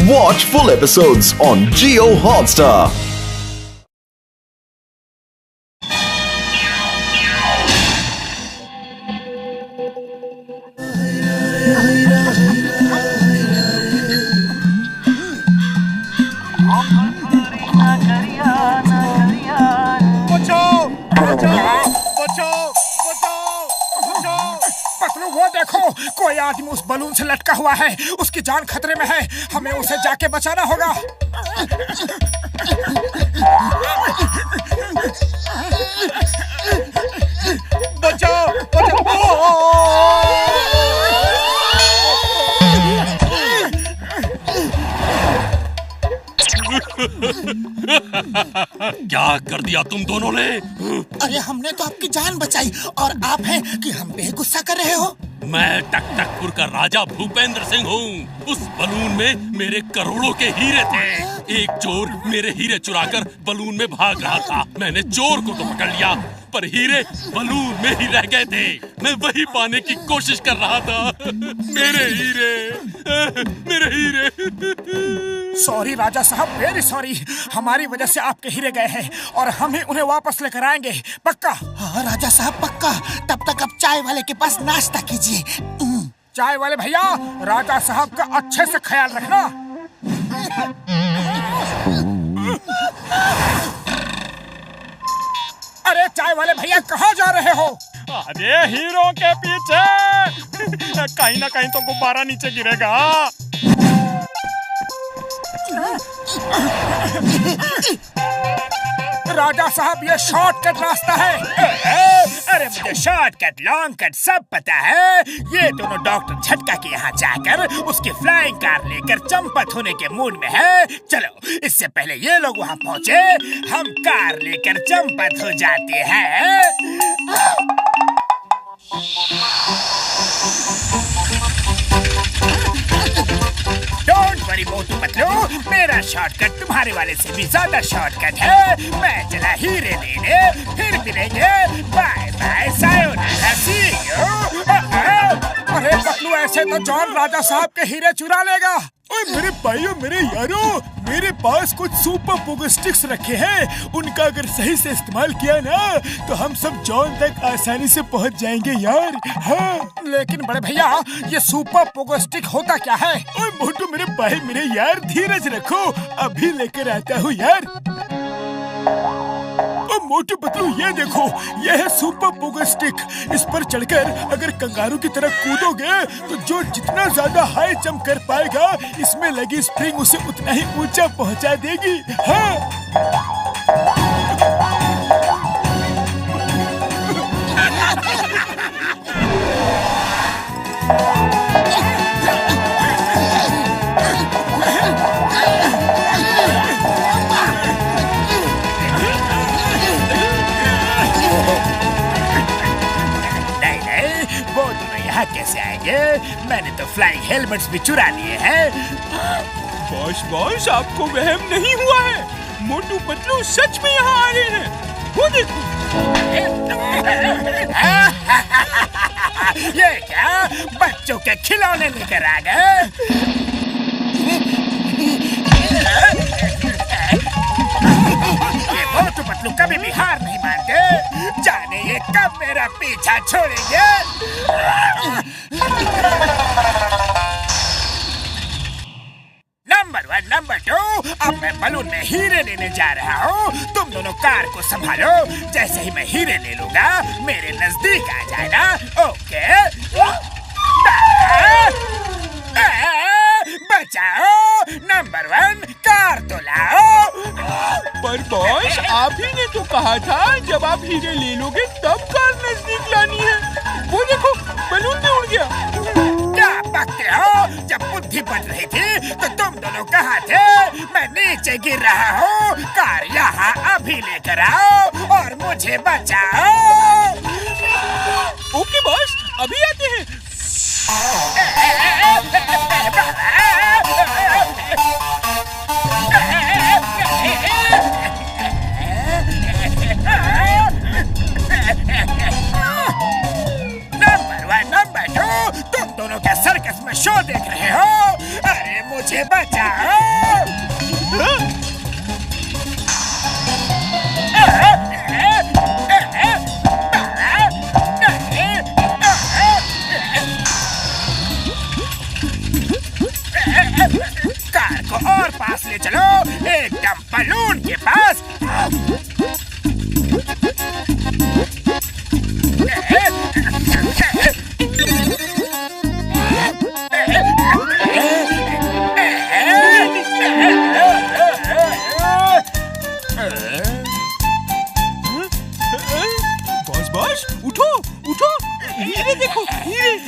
Watch full episodes on Jio Hotstar. वो देखो, कोई आदमी उस बलून से लटका हुआ है। उसकी जान खतरे में है। हमें उसे जाके बचाना होगा। बचाओ, क्या कर दिया तुम दोनों ने? अरे हमने तो आपकी जान बचाई और आप हैं कि हम पे गुस्सा कर रहे हो। मैं टकटकपुर का राजा भूपेंद्र सिंह हूँ। उस बलून में मेरे करोड़ों के हीरे थे। एक चोर मेरे हीरे चुराकर बलून में भाग रहा था। मैंने चोर को तो पकड़ लिया, पर हीरे बलून में ही रह गए थे। मैं वही पाने की कोशिश कर रहा था। मेरे हीरे। सॉरी राजा साहब, वेरी सॉरी। हमारी वजह से आपके हीरे गए हैं और हम ही उन्हें वापस लेकर आएंगे, पक्का? हाँ राजा साहब, पक्का। तब तक आप चाय वाले के पास नाश्ता कीजिए। चाय वाले भैया, राजा साहब का अच्छे से ख्याल रखना। अरे चाय वाले भैया, कहाँ जा रहे हो? अरे हीरो के पीछे। कहीं ना कहीं तो गुब्बारा नीचे गिरेगा। राजा साहब, ये शॉर्टकट रास्ता है। अरे मुझे शॉर्टकट लॉन्ग कट सब पता है। ये दोनों डॉक्टर झटका के यहाँ जाकर उसकी फ्लाइंग कार लेकर चंपत होने के मूड में है। चलो, इससे पहले ये लोग वहाँ पहुँचे, हम कार लेकर चंपत हो जाते हैं। डोंट वरी मोटू पतलू, मेरा शॉर्टकट तुम्हारे वाले से भी ज्यादा शॉर्टकट है। मैं चला हीरे लेने, फिर मिलेंगे। बाय बाय, सायोनारा, सी यू। अरे पतलू, ऐसे तो जॉन राजा साहब के हीरे चुरा लेगा। ओए मेरे भाइयों, मेरे यारों, मेरे पास कुछ सुपर पोगो स्टिक्स रखे हैं। उनका अगर सही से इस्तेमाल किया ना, तो हम सब जॉन तक आसानी से पहुंच जाएंगे यार। हाँ, लेकिन बड़े भैया, ये सुपर पोगो स्टिक होता क्या है? ओए मोटू मेरे भाई, मेरे यार, धीरज रखो, अभी लेकर आता हूँ यार। मोटू पतलू, ये देखो, ये है सुपर पोगो स्टिक। इस पर चढ़कर अगर कंगारू की तरह कूदोगे तो जो जितना ज्यादा हाई जंप कर पाएगा, इसमें लगी स्प्रिंग उसे उतना ही ऊंचा पहुंचा देगी। हाँ। कैसे आएंगे? मैंने तो फ्लाइंग हेलमेट्स भी चुरा लिए हैं। बॉस, आपको वहम नहीं हुआ है? मोटू पतलू सच में यहाँ आ रहे हैं। वो देखो। ये क्या, बच्चों के खिलौने लेकर आ गए? ये मोटू पतलू कभी भी हार नहीं मानते। जाने ये कब मेरा पीछा छोड़ेंगे। नंबर 1, नंबर 2, अब मैं बलून में हीरे लेने जा रहा हूँ। तुम दोनों कार को संभालो। जैसे ही मैं हीरे ले लूंगा, मेरे नजदीक आ जाना। ओके? बचाओ। नंबर 1, कार तो लाओ। पर बॉस, आप ही ने तो कहा था जब आप हीरे ले लोगे तब कार नजदीक लानी है। वो देखो, बलून भी उड़ गया। क्या बकते हो? जब बुद्धि बढ़ रही थी तो तुम दोनों कहाँ थे? मैं नीचे गिर रहा हूँ। कार यहाँ अभी लेकर आओ और मुझे बचाओ। ओके बॉस, अभी आते हैं। मुझे बचाओ। कार को और पास ले चलो, एकदम बलून के पास। बॉस उठो उठो, हीरे देखो, हीरे।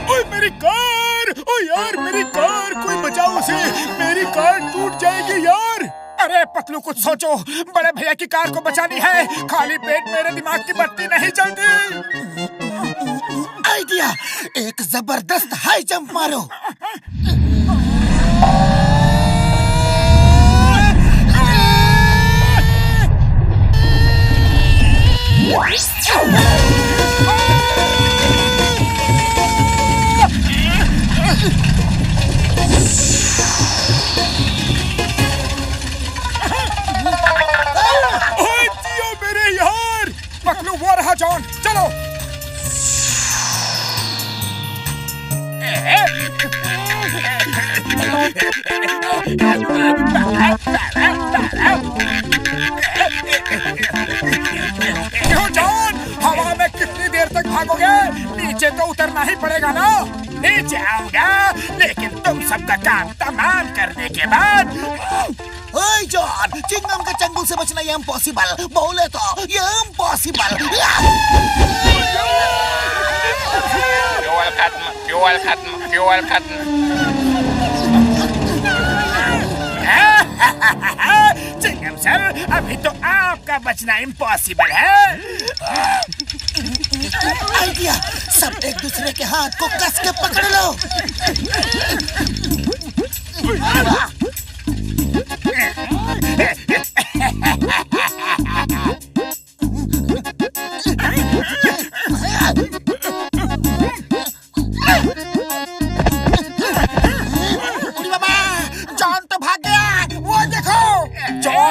ओए मेरी कार, ओ यार मेरी कार, कोई बचाओ उसे, मेरी कार टूट जाएगी यार। अरे पतलू कुछ सोचो, बड़े भैया की कार को बचानी है, खाली पेट मेरे दिमाग की बत्ती नहीं चलती। आइडिया, एक जबरदस्त हाई जंप मारो। जियो मेरे यार। पतलू वो रहा जॉन, चलो। क्यों जॉन, हवा में कितनी देर तक भागोगे? नीचे तो उतरना ही पड़ेगा ना। नीचे आऊंगा, लेकिन तुम सबका काम तमाम करने के बाद। ओए जॉन, चिंगम के चंगुल से बचना ये इम्पॉसिबल, बोले तो ये इम्पॉसिबल। फ्यूल खत्म। चिंगम सर, अभी तो आपका बचना इम्पॉसिबल है। आइडिया, सब एक दूसरे के हाथ को कस के पकड़ लो।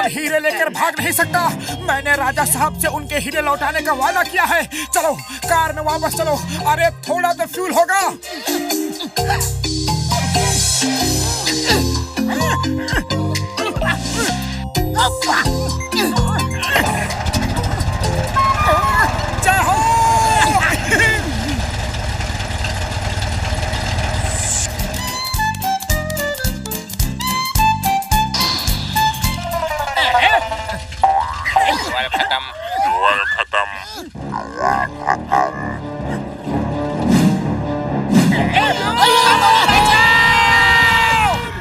हीरे लेकर भाग नहीं सकता। मैंने राजा साहब से उनके हीरे लौटाने का वादा किया है। चलो कार में वापस चलो। अरे थोड़ा तो फ्यूल होगा।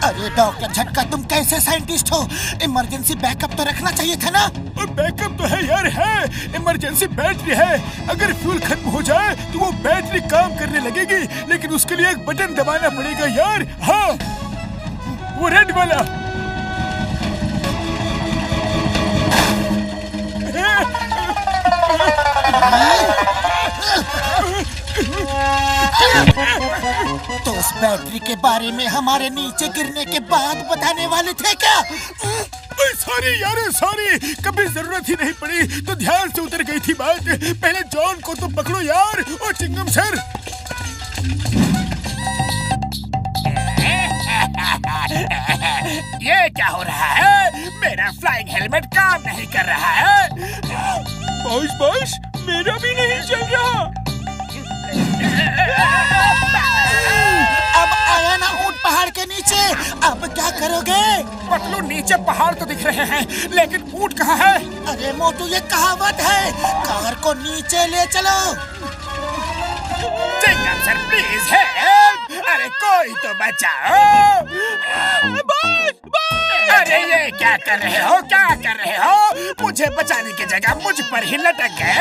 अरे डॉक्टर झटका, तुम कैसे साइंटिस्ट हो? इमरजेंसी बैकअप तो रखना चाहिए था ना। बैकअप तो है यार, है। इमरजेंसी बैटरी है, अगर फ्यूल खत्म हो जाए तो वो बैटरी काम करने लगेगी, लेकिन उसके लिए एक बटन दबाना पड़ेगा यार। हाँ, वो रेड वाला। तो उस बैटरी के बारे में हमारे नीचे गिरने के बाद बताने वाले थे क्या? सॉरी यार, सॉरी, कभी जरूरत ही नहीं पड़ी तो ध्यान से उतर गई थी बात। पहले जॉन को तो पकड़ो यार। ओ चिंगम सर, ये क्या हो रहा है? मेरा फ्लाइंग हेलमेट काम नहीं कर रहा है। बॉस, मेरा भी नहीं चल रहा। अब आया ना ऊंट पहाड़ के नीचे, अब क्या करोगे? पतलू, नीचे पहाड़ तो दिख रहे हैं, लेकिन ऊंट कहाँ है? अरे मोटू, ये कहावत है, कार को नीचे ले चलो। Chingam sir please help. अरे कोई तो बचाओ। अरे ये क्या कर रहे हो, क्या कर रहे हो? मुझे बचाने की जगह मुझ पर ही लटक गए।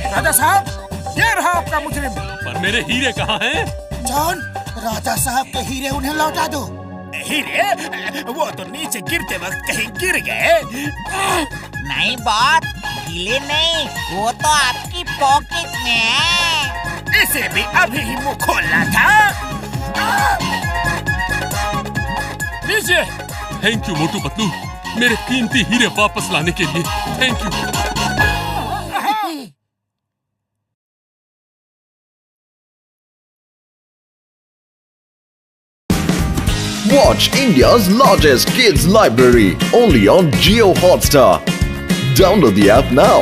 राजा साहब, ये रहा आपका मुजरिम। पर मेरे हीरे कहाँ हैं? जॉन, राजा साहब के हीरे उन्हें लौटा दो। हीरे वो तो नीचे गिरते वक्त कहीं गिर गए। नहीं बॉस, हिले नहीं, वो तो आपकी पॉकेट में है। इसे भी अभी ही मुंह खोलना था। लीजिए। थैंक यू मोटू पतलू, मेरे कीमती हीरे वापस लाने के लिए thank you. Watch India's largest kids library only on Jio Hotstar. Download the app now.